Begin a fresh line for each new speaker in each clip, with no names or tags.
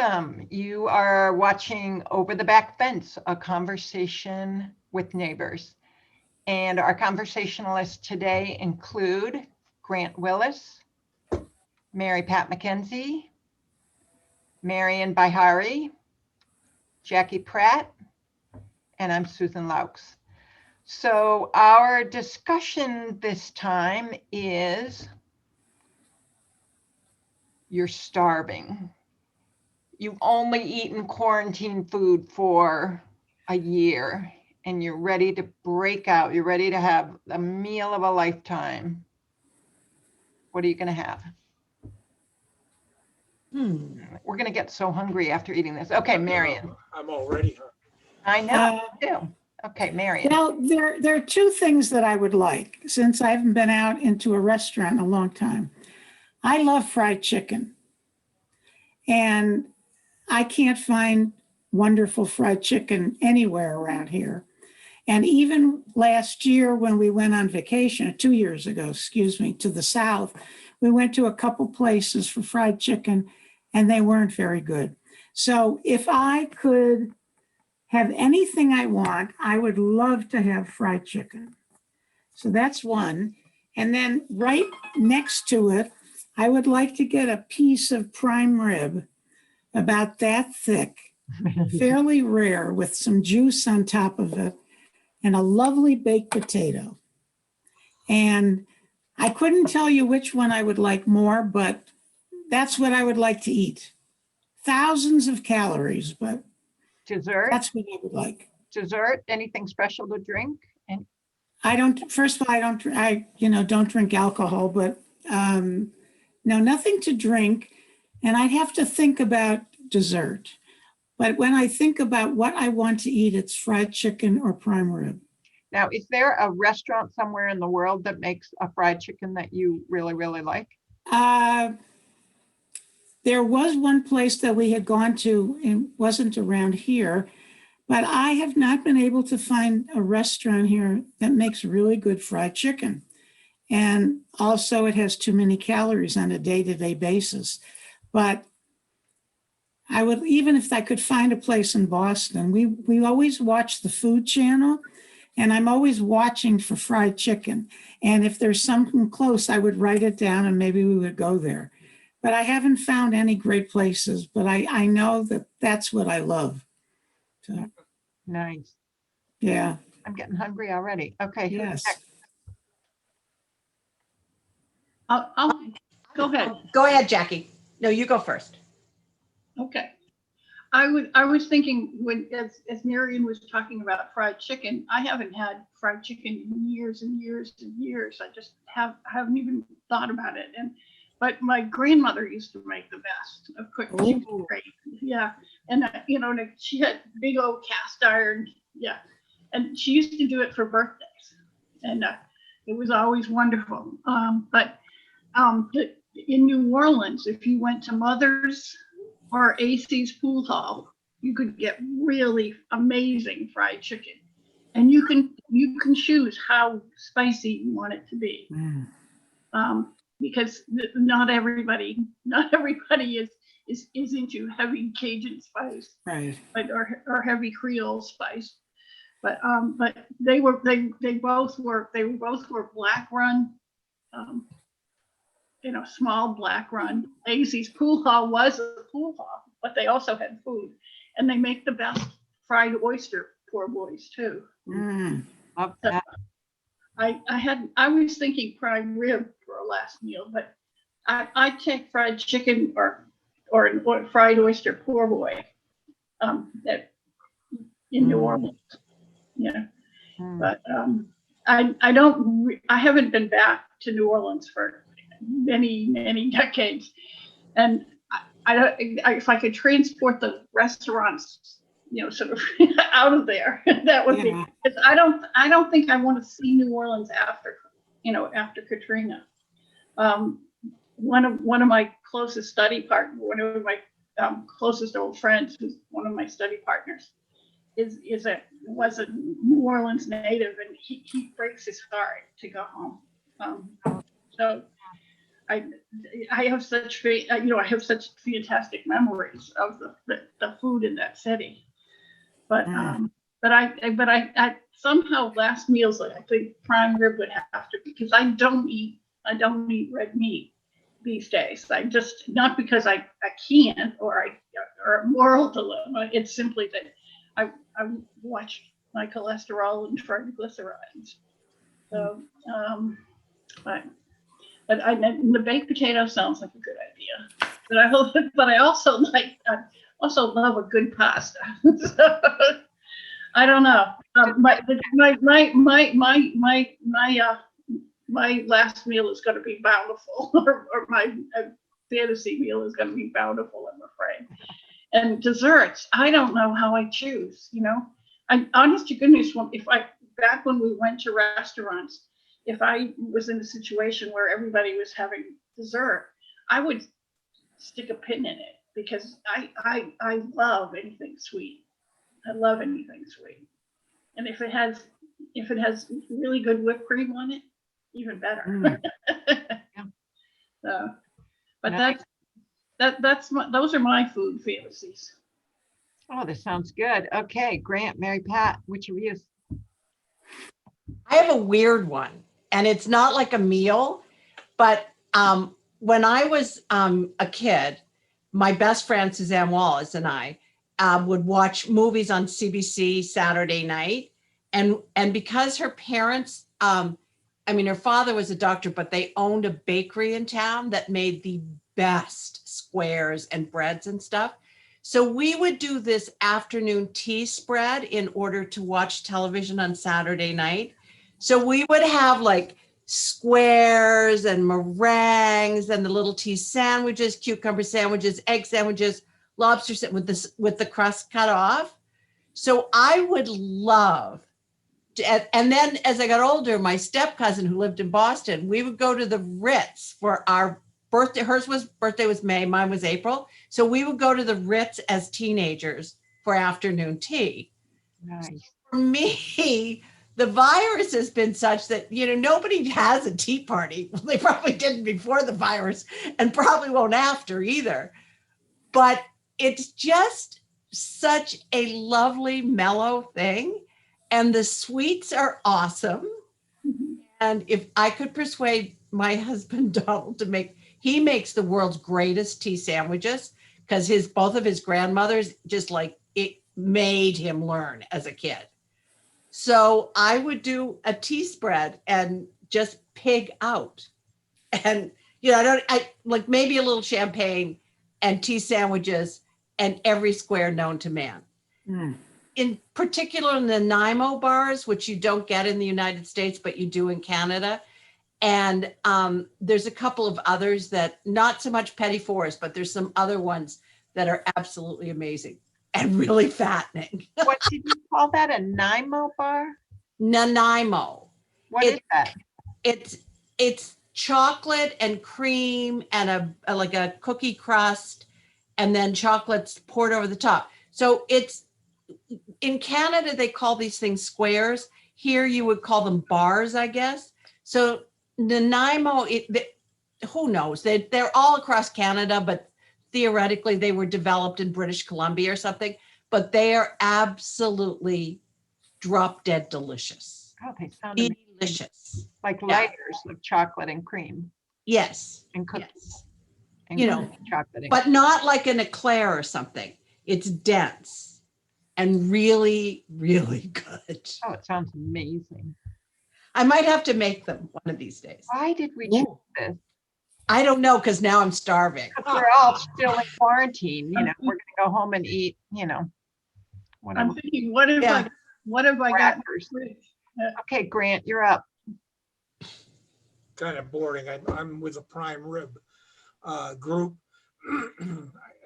welcome. You are watching Over the Back Fence, a conversation with neighbors. And our conversationalists today include Grant Willis, Mary Pat McKenzie, Marian Bihari, Jackie Pratt, and I'm Susan Laux. So our discussion this time is you're starving. You've only eaten quarantine food for a year and you're ready to break out. You're ready to have a meal of a lifetime. What are you going to have? We're going to get so hungry after eating this. Okay, Marian.
I'm already hungry.
I know, too. Okay, Marian.
Well, there are two things that I would like, since I haven't been out into a restaurant in a long time. I love fried chicken. And I can't find wonderful fried chicken anywhere around here. And even last year when we went on vacation, 2 years ago, excuse me, to the South, we went to a couple places for fried chicken and they weren't very good. So if I could have anything I want, I would love to have fried chicken. So that's one. And then right next to it, I would like to get a piece of prime rib about that thick, fairly rare, with some juice on top of it, and a lovely baked potato. And I couldn't tell you which one I would like more, but that's what I would like to eat. Thousands of calories, but
Dessert?
that's what I would like.
Dessert? Anything special to drink?
I don't, first of all, don't drink alcohol, but no, nothing to drink. And I'd have to think about dessert. But when I think about what I want to eat, it's fried chicken or prime rib.
Now, is there a restaurant somewhere in the world that makes a fried chicken that you really, really like?
There was one place that we had gone to, and wasn't around here, but I have not been able to find a restaurant here that makes really good fried chicken. And also it has too many calories on a day-to-day basis. But I would, even if I could find a place in Boston, we always watch the Food Channel, and I'm always watching for fried chicken. And if there's something close, I would write it down and maybe we would go there. But I haven't found any great places, but I know that that's what I love. So,
Nice.
yeah.
I'm getting hungry already. Okay.
Yes.
I'll go ahead.
Go ahead, Jackie. No, you go first.
Okay. I was thinking when as Marian was talking about fried chicken, I haven't had fried chicken in years and years and years. I just haven't even thought about it. But my grandmother used to make the best of cooking. She was great. Yeah. And she had big old cast iron. Yeah. And she used to do it for birthdays. And it was always wonderful. But in New Orleans, if you went to Mother's or AC's Pool Hall, you could get really amazing fried chicken. And you can choose how spicy you want it to be. Because not everybody is into heavy Cajun spice,
Right.
or heavy Creole spice. But they both were black run, small black run. AC's Pool Hall was a pool hall, but they also had food, and they make the best fried oyster poor boys too.
Love that.
I was thinking prime rib for a last meal, but I take fried chicken or fried oyster poor boy that in New Orleans. Yeah. But I haven't been back to New Orleans for many decades, and if I could transport the restaurants, sort of out of there, that would be. Because I don't think I want to see New Orleans after Katrina. One of my closest study partners, one of my closest old friends, who's one of my study partners, was a New Orleans native, and he breaks his heart to go home. So I have such, I have such fantastic memories of the food in that city. But, I somehow last meals, I think prime rib would have to, because I don't eat red meat these days. I just, not because I can't, or a moral dilemma. It's simply that I watch my cholesterol and triglycerides. So, but the baked potato sounds like a good idea. But I also love a good pasta. So, I don't know. My last meal is going to be bountiful, or my fantasy meal is going to be bountiful, I'm afraid. And desserts, I don't know how I choose. I, honest to goodness, back when we went to restaurants, if I was in a situation where everybody was having dessert, I would stick a pin in it, because I love anything sweet. I love anything sweet. And if it has really good whipped cream on it, even better. So, but
Nice.
those are my food fantasies.
Oh, this sounds good. Okay, Grant, Mary Pat, which of you?
I have a weird one, and it's not like a meal, but when I was a kid, my best friend Suzanne Wallace and I would watch movies on CBC Saturday night, and because her parents, her father was a doctor, but they owned a bakery in town that made the best squares and breads and stuff. So we would do this afternoon tea spread in order to watch television on Saturday night. So we would have like squares and meringues and the little tea sandwiches, cucumber sandwiches, egg sandwiches, lobster with the crust cut off. So I would love to, and then as I got older, my step cousin who lived in Boston, we would go to the Ritz for our birthday. Birthday was May, mine was April. So we would go to the Ritz as teenagers for afternoon tea.
Nice.
For me, the virus has been such that, nobody has a tea party. Well, they probably didn't before the virus and probably won't after either. But it's just such a lovely, mellow thing. And the sweets are awesome. And if I could persuade my husband, Donald, he makes the world's greatest tea sandwiches, because both of his grandmothers just like it made him learn as a kid. So I would do a tea spread and just pig out. And, I like maybe a little champagne and tea sandwiches and every square known to man. In particular, in the Nanaimo bars, which you don't get in the United States, but you do in Canada. And there's a couple of others that, not so much Petit Forest, but there's some other ones that are absolutely amazing and really fattening.
What did you call that? A Nanaimo bar?
Nanaimo.
What is that?
It's chocolate and cream and like a cookie crust, and then chocolate's poured over the top. So it's, in Canada, they call these things squares. Here you would call them bars, I guess. So Nanaimo, who knows? They're all across Canada, but theoretically they were developed in British Columbia or something. But they are absolutely drop dead delicious.
Oh, they sound amazing.
Delicious.
Like lighters of chocolate and cream
Yes.
and cookies.
Yes.
And chocolate.
But not like an eclair or something. It's dense and really, really good.
Oh, it sounds amazing.
I might have to make them one of these days.
Why did we choose this?
I don't know, because now I'm starving.
We're all still in quarantine. We're going to go home and eat, whatever.
I'm thinking, what have I got?
Okay, Grant, you're up.
Kind of boring. I'm with a prime rib group.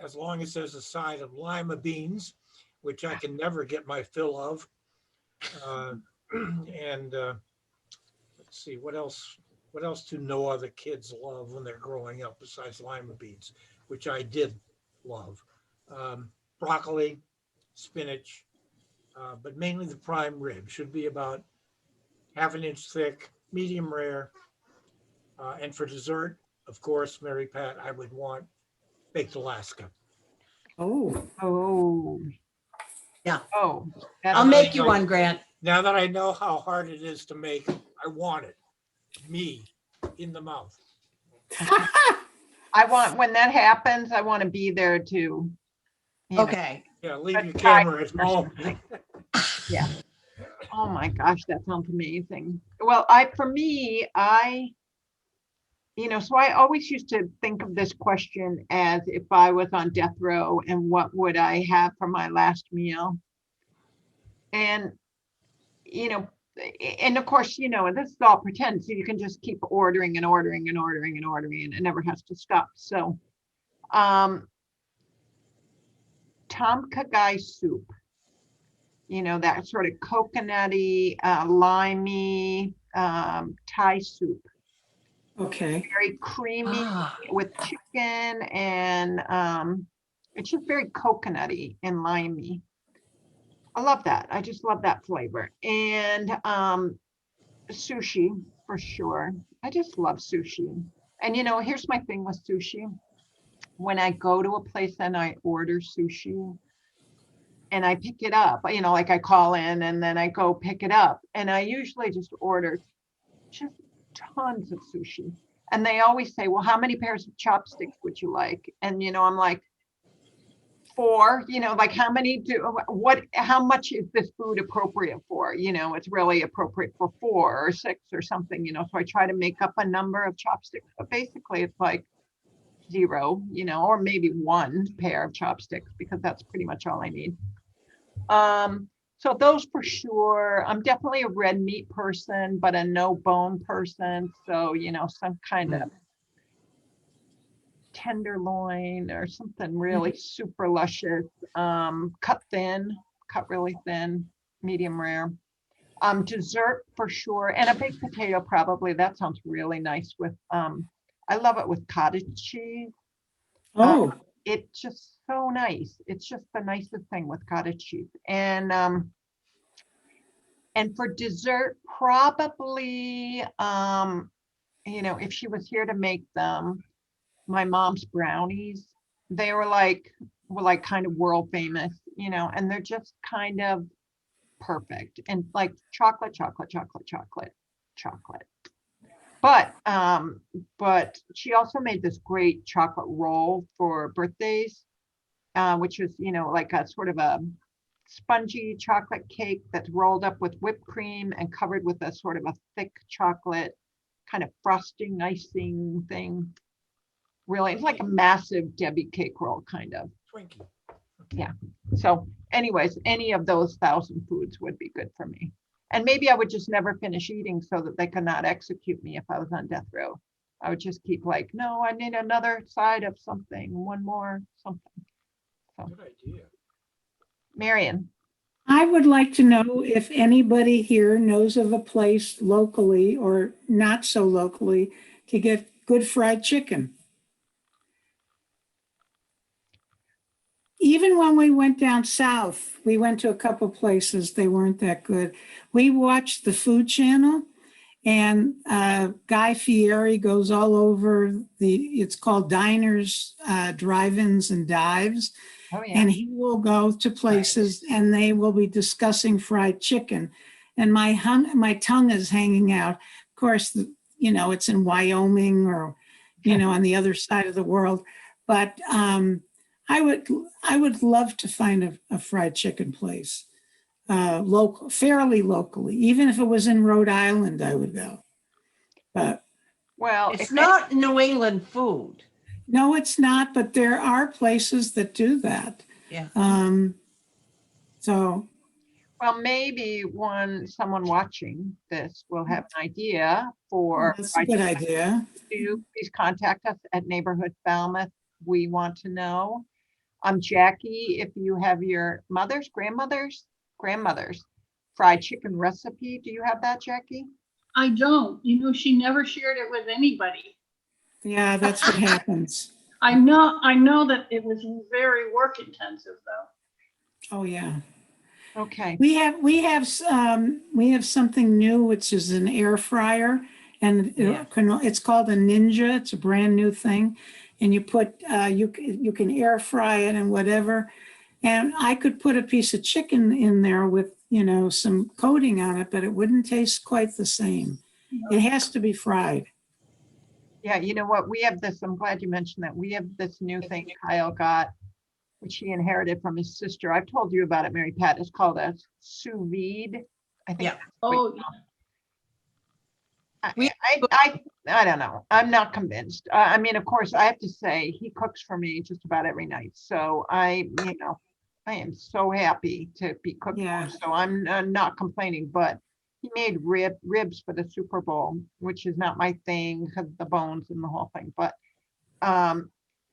As long as there's a side of lima beans, which I can never get my fill of. And let's see, what else do no other kids love when they're growing up besides lima beans, which I did love. Broccoli, spinach, but mainly the prime rib. Should be about ½ inch thick, medium rare. And for dessert, of course, Mary Pat, I would want baked Alaska.
Oh,
Oh.
Yeah.
Oh.
I'll
that's-
make you one, Grant.
Now that I know how hard it is to make, I want it. Me in the mouth.
I want, when that happens, I want to be there to, you know,
Okay.
Yeah, leave
But
your
try
camera at home.
Yeah. Oh my gosh, that sounds amazing. Well, for me, so I always used to think of this question as if I was on death row and what would I have for my last meal? And, you know, and of course, and this is all pretend, so you can just keep ordering and ordering and ordering and ordering, and it never has to stop. So, tom kha gai soup, that sort of coconutty, limey, Thai soup,
okay.
very creamy
Ah,
with chicken, and it's just very coconutty and limey. I love that. I just love that flavor. And sushi for sure. I just love sushi. And here's my thing with sushi. When I go to a place and I order sushi and I pick it up, like I call in and then I go pick it up, and I usually just order just tons of sushi. And they always say, well, how many pairs of chopsticks would you like? And I'm like, 4, like how much is this food appropriate for? It's really appropriate for 4 or 6 or something, so I try to make up a number of chopsticks, but basically it's like 0, or maybe 1 pair of chopsticks, because that's pretty much all I need. So those for sure. I'm definitely a red meat person, but a no bone person. So, some kind of tenderloin or something really super luscious, cut really thin, medium rare. Dessert for sure, and a baked potato probably. That sounds really nice with, I love it with cottage cheese.
Oh,
It's just so nice. It's just the nicest thing with cottage cheese. And for dessert, probably, if she was here to make them, my mom's brownies, they were like kind of world famous, and they're just kind of perfect, and like chocolate, chocolate, chocolate, chocolate, chocolate. But she also made this great chocolate roll for birthdays, which was, like a sort of a spongy chocolate cake that's rolled up with whipped cream and covered with a sort of a thick chocolate kind of frosting icing thing. Really, it's like a massive Debbie cake roll, kind of.
Twinkie.
Yeah. So anyways, any of those 1,000 foods would be good for me. And maybe I would just never finish eating so that they could not execute me if I was on death row. I would just keep like, no, I need another side of something, one more something. So,
Good idea.
Marion.
I would like to know if anybody here knows of a place locally or not so locally to get good fried chicken. Even when we went down south, we went to a couple places, they weren't that good. We watched the Food Channel, and Guy Fieri goes all over it's called Diners, Drive-ins and Dives.
Oh yeah.
And he will go to places and they will be discussing fried chicken. And my tongue is hanging out. Of course, it's in Wyoming or, on the other side of the world. But I would love to find a fried chicken place, fairly locally. Even if it was in Rhode Island, I would go. But
Well,
it's not New England food.
no, it's not. But there are places that do that.
Yeah.
So.
Well, maybe someone watching this will have an idea for.
That's a good idea.
Please contact us at Neighborhood Falmouth. We want to know. Jackie, if you have your grandmother's fried chicken recipe, do you have that, Jackie?
I don't. She never shared it with anybody.
Yeah, that's what happens.
I know that it was very work intensive though.
Oh yeah.
Okay.
We have something new, which is an air fryer, And
Yeah.
it's called a Ninja. It's a brand new thing. And you put, you can air fry it and whatever. And I could put a piece of chicken in there with, some coating on it, but it wouldn't taste quite the same. It has to be fried.
Yeah, you know what? We have this, I'm glad you mentioned that. We have this new thing Kyle got, which he inherited from his sister. I've told you about it, Mary Pat. It's called a sous vide. I think.
Yeah.
that's what
Oh,
We-
I don't know. I'm not convinced. I mean, of course, I have to say he cooks for me just about every night. So I am so happy to be cooked
Yeah.
for. So I'm not complaining, but he made ribs for the Super Bowl, which is not my thing because of the bones and the whole thing. But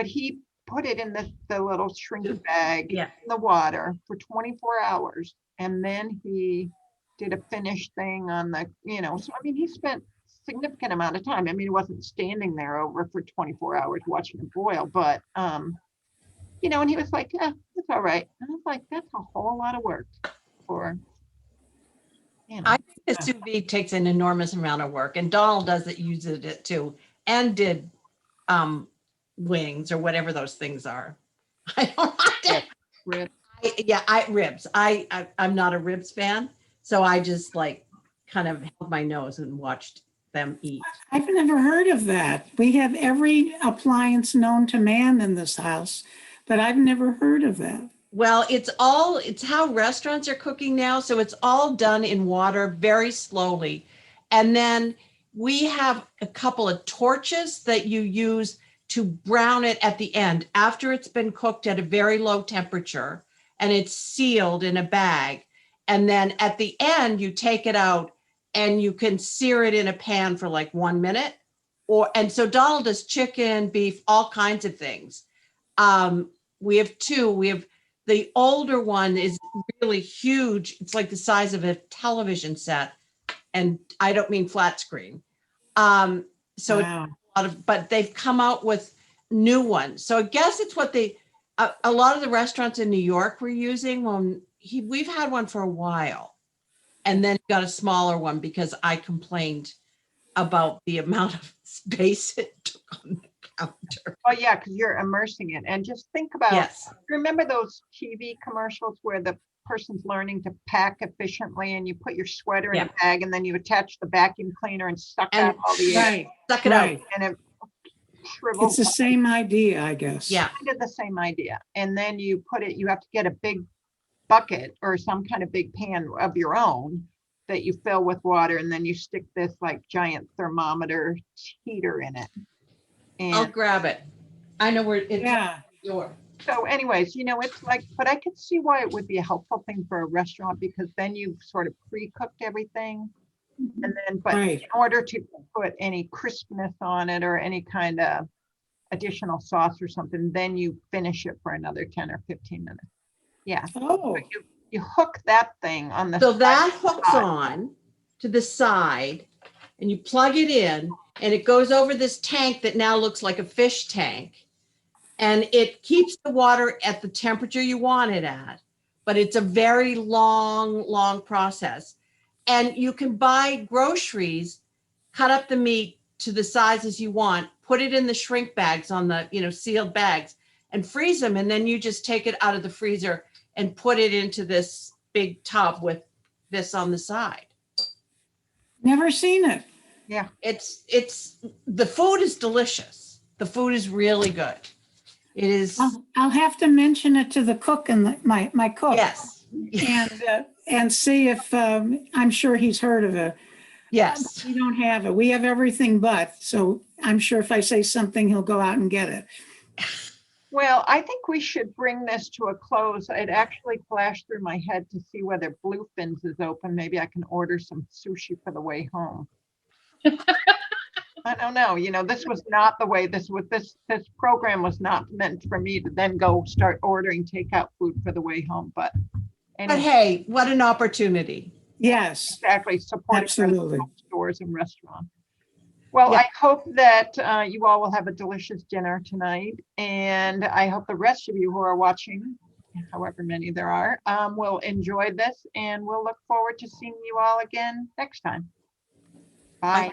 he put it in the little shrink bag
Yeah.
in the water for 24 hours. And then he did a finish thing on so I mean, he spent significant amount of time. I mean, it wasn't standing there over for 24 hours watching it boil, but and he was like, yeah, it's all right. And I was like, that's a whole lot of work for,
I think the sous vide takes an enormous amount of work, and Donald uses it too, and did wings or whatever those things are. I don't know.
ribs.
Ribs. I'm not a ribs fan, so I just like kind of held my nose and watched them eat.
I've never heard of that. We have every appliance known to man in this house, but I've never heard of that.
Well, it's how restaurants are cooking now. So it's all done in water very slowly. And then we have a couple of torches that you use to brown it at the end after it's been cooked at a very low temperature and it's sealed in a bag. And then at the end, you take it out and you can sear it in a pan for like 1 minute. And so Donald does chicken, beef, all kinds of things. We have two. We have the older one is really huge. It's like the size of a television set. And I don't mean flat screen. So
Wow.
but they've come out with new ones. So I guess it's what a lot of the restaurants in New York were using. We've had one for a while and then got a smaller one because I complained about the amount of space it took on the counter.
Oh yeah, because you're immersing it. And just think about,
Yes.
remember those TV commercials where the person's learning to pack efficiently and you put your sweater in
Yeah.
a bag and then you attach the vacuum cleaner and suck
And-
out all the air
Right.
Suck it out.
Right.
and it shrivels.
It's the same idea, I guess.
Yeah.
Kind of the same idea. And then you have to get a big bucket or some kind of big pan of your own that you fill with water, and then you stick this like giant thermometer heater in it.
I'll
And
grab it. I know where it's
Yeah.
your.
so anyways, it's like, but I could see why it would be a helpful thing for a restaurant because then you've sort of pre-cooked everything. And then, but
Right.
in order to put any crispness on it or any kind of additional sauce or something, then you finish it for another 10 or 15 minutes. Yeah.
Oh,
But you hook that thing on the
So
side
that
of the
hooks
pot.
on to the side and you plug it in and it goes over this tank that now looks like a fish tank. And it keeps the water at the temperature you want it at, but it's a very long process. And you can buy groceries, cut up the meat to the sizes you want, put it in the shrink bags on the, sealed bags and freeze them. And then you just take it out of the freezer and put it into this big tub with this on the side.
never seen it.
It's the food is delicious. The food is really good. It is.
I'll have to mention it to the cook and my cook.
Yes.
And see if, I'm sure he's heard of it.
Yes.
We don't have it. We have everything but, so I'm sure if I say something, he'll go out and get it.
Well, I think we should bring this to a close. It actually flashed through my head to see whether Bluefin's is open. Maybe I can order some sushi for the way home. I don't know. This was not the way this program was not meant for me to then go start ordering takeout food for the way home. But
But
anyway,
hey, what an opportunity.
Yes,
exactly, supporting
absolutely.
stores and restaurants. Well,
Yeah.
I hope that you all will have a delicious dinner tonight. And I hope the rest of you who are watching, however many there are, will enjoy this. And we'll look forward to seeing you all again next time. Bye.